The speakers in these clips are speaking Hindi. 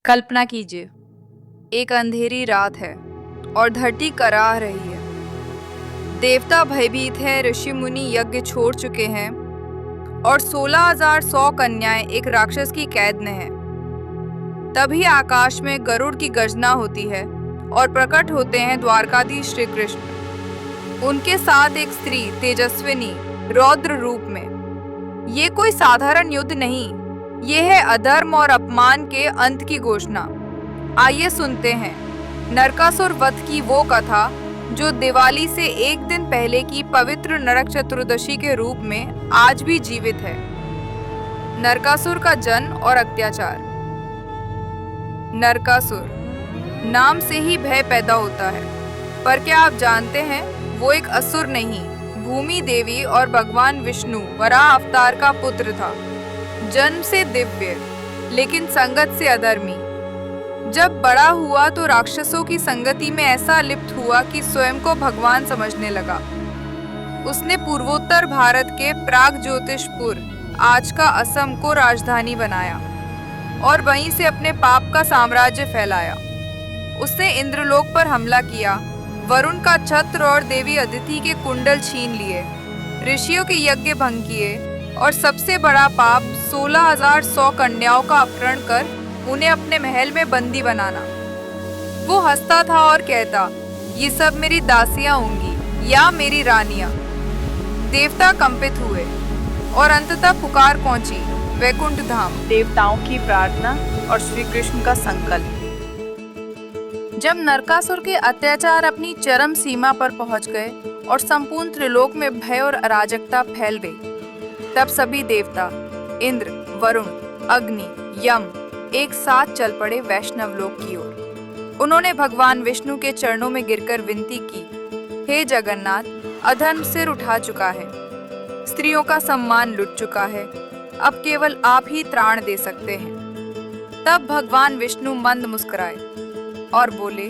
कल्पना कीजिए, एक अंधेरी रात है और धरती कराह रही है। देवता भयभीत है, ऋषि मुनि यज्ञ छोड़ चुके हैं और 16,100 कन्याएं एक राक्षस की कैद में हैं। तभी आकाश में गरुड़ की गर्जना होती है और प्रकट होते हैं द्वारकाधीश श्री कृष्ण। उनके साथ एक स्त्री तेजस्विनी रौद्र रूप में। ये कोई साधारण युद्ध नहीं, ये है अधर्म और अपमान के अंत की घोषणा। आइए सुनते हैं नरकासुर वध की वो कथा जो दिवाली से एक दिन पहले की पवित्र नरक चतुर्दशी के रूप में आज भी जीवित है। नरकासुर का जन्म और अत्याचार। नरकासुर नाम से ही भय पैदा होता है, पर क्या आप जानते हैं वो एक असुर नहीं, भूमि देवी और भगवान विष्णु वराह अवतार का पुत्र था। जन्म से दिव्य लेकिन संगत से अधर्मी। जब बड़ा हुआ तो राक्षसों की संगति में ऐसा लिप्त हुआ कि स्वयं को भगवान समझने लगा। उसने पूर्वोत्तर भारत के प्राग ज्योतिषपुर, आज का असम को राजधानी बनाया और वहीं से अपने पाप का साम्राज्य फैलाया। उसने इंद्रलोक पर हमला किया, वरुण का छत्र और देवी अदिति के कुंडल छीन लिए, ऋषियों के यज्ञ भंग किए और सबसे बड़ा पाप 16,100 कन्याओं का अपहरण कर उन्हें अपने महल में बंदी बनाना। वो हंसता था और कहता, ये सब मेरी दासियां होंगी या मेरी रानियां। देवता कंपित हुए और अंततः पुकार पहुंची वैकुंठ धाम। देवताओं की प्रार्थना और श्री कृष्ण का संकल्प। जब नरकासुर के अत्याचार अपनी चरम सीमा पर पहुंच गए और संपूर्ण त्रिलोक में भय और अराजकता फैल गई, तब सभी देवता इंद्र, वरुण, अग्नि, यम एक साथ चल पड़े वैष्णव लोक की ओर। उन्होंने भगवान विष्णु के चरणों में गिरकर विनती की, हे जगन्नाथ, अधर्म सिर उठा चुका है, स्त्रियों का सम्मान लुट चुका है, अब केवल आप ही त्राण दे सकते हैं। तब भगवान विष्णु मंद मुस्कुराए और बोले,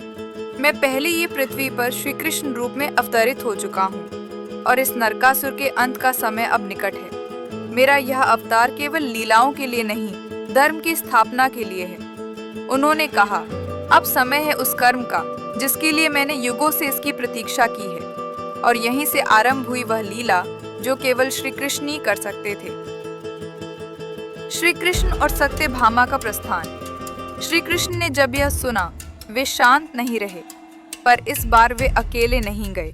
मैं पहले ये पृथ्वी पर श्री कृष्ण रूप में अवतरित हो चुका हूँ और इस नरकासुर के अंत का समय अब निकट है। मेरा यह अवतार केवल लीलाओं के लिए नहीं, धर्म की स्थापना के लिए है। उन्होंने कहा, अब समय है उस कर्म का जिसके लिए मैंने युगों से इसकी प्रतीक्षा की है, और यहीं से आरंभ हुई वह लीला जो केवल श्री कृष्ण ही कर सकते थे। श्री कृष्ण और सत्यभामा का प्रस्थान। श्री कृष्ण ने जब यह सुना, वे शांत नहीं रहे, पर इस बार वे अकेले नहीं गए।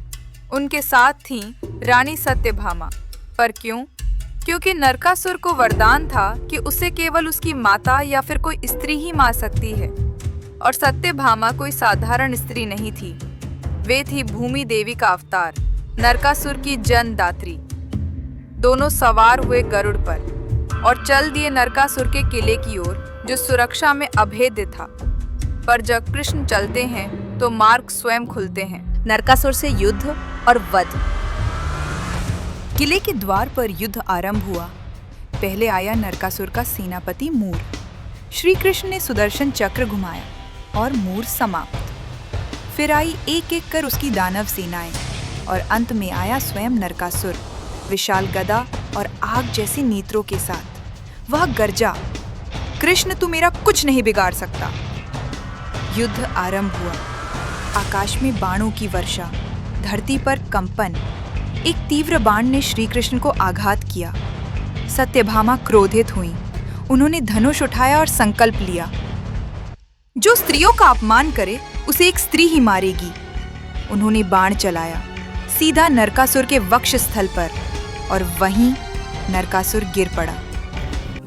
उनके साथ थी रानी सत्यभामा। पर क्यों? क्योंकि नरकासुर को वरदान था कि उसे केवल उसकी माता या फिर कोई स्त्री ही मार सकती है, और सत्यभामा कोई साधारण स्त्री नहीं थी। वे थी भूमि देवी का अवतार, नरकासुर की जन्मदात्री। दोनों सवार हुए गरुड़ पर और चल दिए नरकासुर के किले की ओर, जो सुरक्षा में अभेद्य था। पर जब कृष्ण चलते हैं तो मार्ग स्वयं खुलते हैं। नरकासुर से युद्ध और वध। किले के द्वार पर युद्ध आरंभ हुआ। पहले आया नरकासुर का सेनापति मूर। श्री कृष्ण ने सुदर्शन चक्र घुमाया और मूर समाप्त। फिर आई एक एक कर उसकी दानव सेनाएं और अंत में आया स्वयं नरकासुर, विशाल गदा और आग जैसे नेत्रों के साथ। वह गर्जा, कृष्ण तू मेरा कुछ नहीं बिगाड़ सकता। युद्ध आरंभ हुआ। आकाश में बाणों की वर्षा, धरती पर कंपन। एक तीव्र बाण ने श्री कृष्ण को आघात किया। सत्यभामा क्रोधित हुई। उन्होंने धनुष उठाया और संकल्प लिया, जो स्त्रियों का अपमान करे उसे एक स्त्री ही मारेगी। उन्होंने बाण चलाया सीधा नरकासुर के वक्ष स्थल पर, और वहीं नरकासुर गिर पड़ा।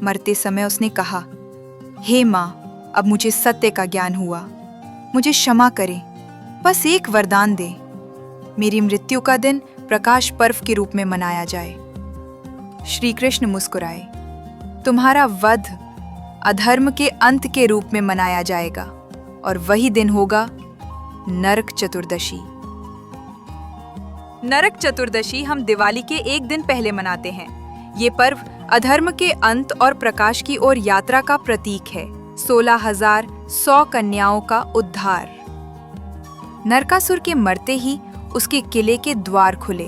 मरते समय उसने कहा, हे माँ, अब मुझे सत्य का ज्ञान हुआ, मुझे क्षमा करे, बस एक वरदान दे, मेरी मृत्यु का दिन प्रकाश पर्व के रूप में मनाया जाए। श्री कृष्ण मुस्कुराए, तुम्हारा वध अधर्म के अंत के रूप में मनाया जाएगा, और वही दिन होगा नरक चतुर्दशी। नरक चतुर्दशी हम दिवाली के एक दिन पहले मनाते हैं। ये पर्व अधर्म के अंत और प्रकाश की ओर यात्रा का प्रतीक है। 16,100 कन्याओं का उद्धार। नरकासुर के मरते ही उसके किले के द्वार खुले।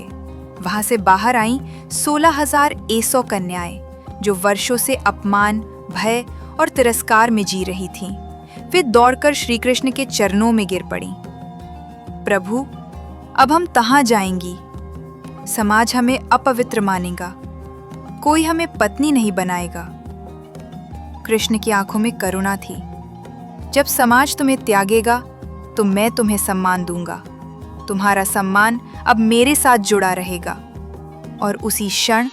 वहां से बाहर आईं 16,100 कन्याएं, जो वर्षों से अपमान, भय और तिरस्कार में जी रही थीं। वे दौड़कर श्री कृष्ण के चरणों में गिर पड़ी। प्रभु, अब हम कहाँ जाएंगी? समाज हमें अपवित्र मानेगा, कोई हमें पत्नी नहीं बनाएगा। कृष्ण की आंखों में करुणा थी। जब समाज तुम्हें त्यागेगा तो मैं तुम्हें सम्मान दूंगा। तुम्हारा सम्मान अब मेरे साथ जुड़ा रहेगा। और उसी क्षण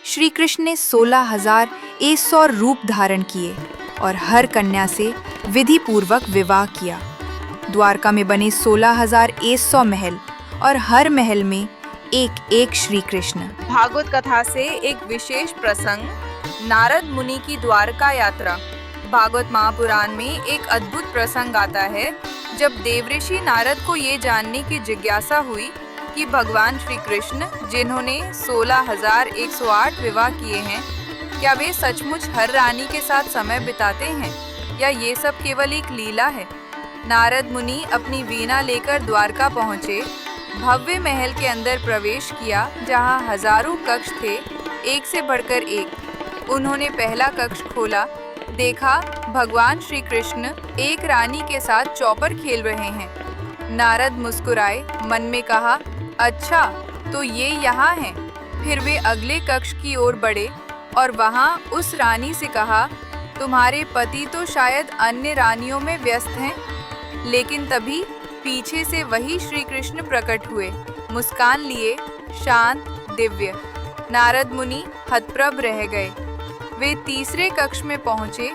श्री कृष्ण ने 16,100 रूप धारण किए और हर कन्या से विधि पूर्वक विवाह किया। द्वारका में बने 16,100 महल और हर महल में एक एक श्री कृष्ण। भागवत कथा से एक विशेष प्रसंग, नारद मुनि की द्वारका यात्रा। भागवत महापुराण में एक अद्भुत प्रसंग आता है जब देवऋषि नारद को ये जानने की जिज्ञासा हुई कि भगवान श्री कृष्ण, जिन्होंने 16,108 विवाह किए हैं, क्या वे सचमुच हर रानी के साथ समय बिताते हैं या ये सब केवल एक लीला है। नारद मुनि अपनी वीणा लेकर द्वारका पहुँचे। भव्य महल के अंदर प्रवेश किया जहाँ हजारों कक्ष थे, एक से बढ़कर एक। उन्होंने पहला कक्ष खोला, देखा भगवान श्री कृष्ण एक रानी के साथ चौपर खेल रहे हैं। नारद मुस्कुराए, मन में कहा, अच्छा तो ये यहाँ हैं। फिर वे अगले कक्ष की ओर बढ़े और वहाँ उस रानी से कहा, तुम्हारे पति तो शायद अन्य रानियों में व्यस्त हैं। लेकिन तभी पीछे से वही श्री कृष्ण प्रकट हुए, मुस्कान लिए, शांत, दिव्य। नारद मुनि हतप्रभ रह गए। वे तीसरे कक्ष में पहुँचे।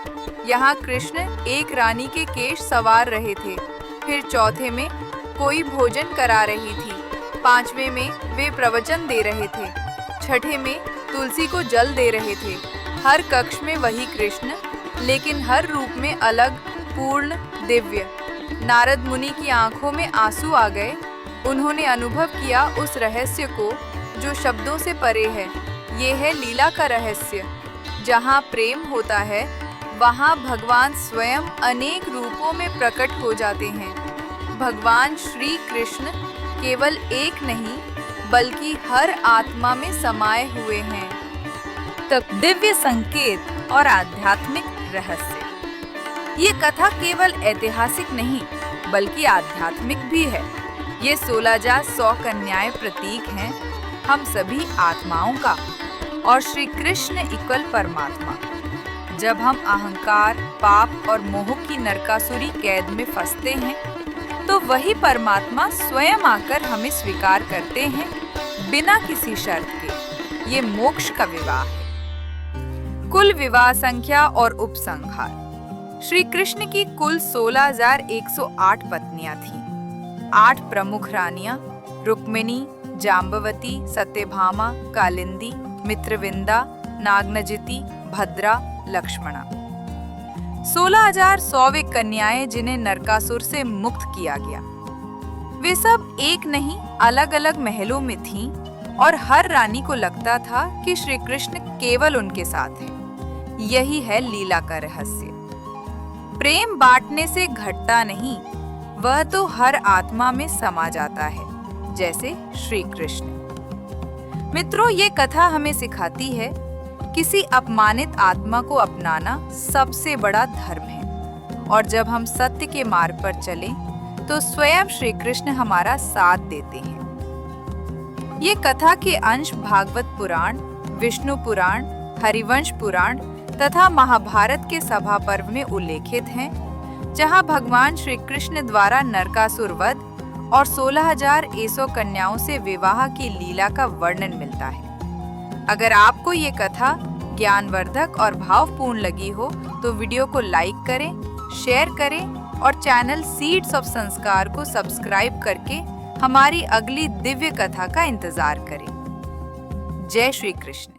यहाँ कृष्ण एक रानी के केश संवार रहे थे। फिर चौथे में कोई भोजन करा रही थी। पांचवें में वे प्रवचन दे रहे थे। छठे में तुलसी को जल दे रहे थे। हर कक्ष में वही कृष्ण, लेकिन हर रूप में अलग, पूर्ण, दिव्य। नारद मुनि की आंखों में आंसू आ गए। उन्होंने अनुभव किया उस रहस्य को जो शब्दों से परे है। ये है लीला का रहस्य। जहाँ प्रेम होता है वहाँ भगवान स्वयं अनेक रूपों में प्रकट हो जाते हैं। भगवान श्री कृष्ण केवल एक नहीं बल्कि हर आत्मा में समाये हुए हैं। तब दिव्य संकेत और आध्यात्मिक रहस्य। ये कथा केवल ऐतिहासिक नहीं बल्कि आध्यात्मिक भी है। ये 16,100 कन्याएं प्रतीक हैं हम सभी आत्माओं का, और श्री कृष्ण इक्वल परमात्मा। जब हम अहंकार, पाप और मोह की नरकासुरी कैद में फंसते हैं तो वही परमात्मा स्वयं आकर हमें स्वीकार करते हैं बिना किसी शर्त के। ये मोक्ष का विवाह है। कुल विवाह संख्या और उपसंहार। श्री कृष्ण की कुल 16,108 पत्नियां थीं। 8 प्रमुख रानियां, रुक्मिणी, जाम्बवती, सत्यभामा, कालिंदी, मित्रविंदा, नागनजिति, भद्रा, लक्ष्मणा। 16,100 कन्याएं जिन्हें नरकासुर से मुक्त किया गया। वे सब एक नहीं अलग अलग महलों में थीं और हर रानी को लगता था कि श्री कृष्ण केवल उनके साथ हैं। यही है लीला का रहस्य। प्रेम बांटने से घटता नहीं, वह तो हर आत्मा में समा जाता है, जैसे श्री कृष्ण। मित्रों, ये कथा हमें सिखाती है किसी अपमानित आत्मा को अपनाना सबसे बड़ा धर्म है। और जब हम सत्य के मार्ग पर चलें तो स्वयं श्री कृष्ण हमारा साथ देते हैं। ये कथा के अंश भागवत पुराण, विष्णु पुराण, हरिवंश पुराण तथा महाभारत के सभा पर्व में उल्लेखित हैं, जहां भगवान श्री कृष्ण द्वारा नरकासुर वध और 16,100 कन्याओं से विवाह की लीला का वर्णन मिलता है। अगर आपको ये कथा ज्ञानवर्धक और भावपूर्ण लगी हो तो वीडियो को लाइक करें, शेयर करें और चैनल सीड्स ऑफ संस्कार को सब्सक्राइब करके हमारी अगली दिव्य कथा का इंतजार करें। जय श्री कृष्ण।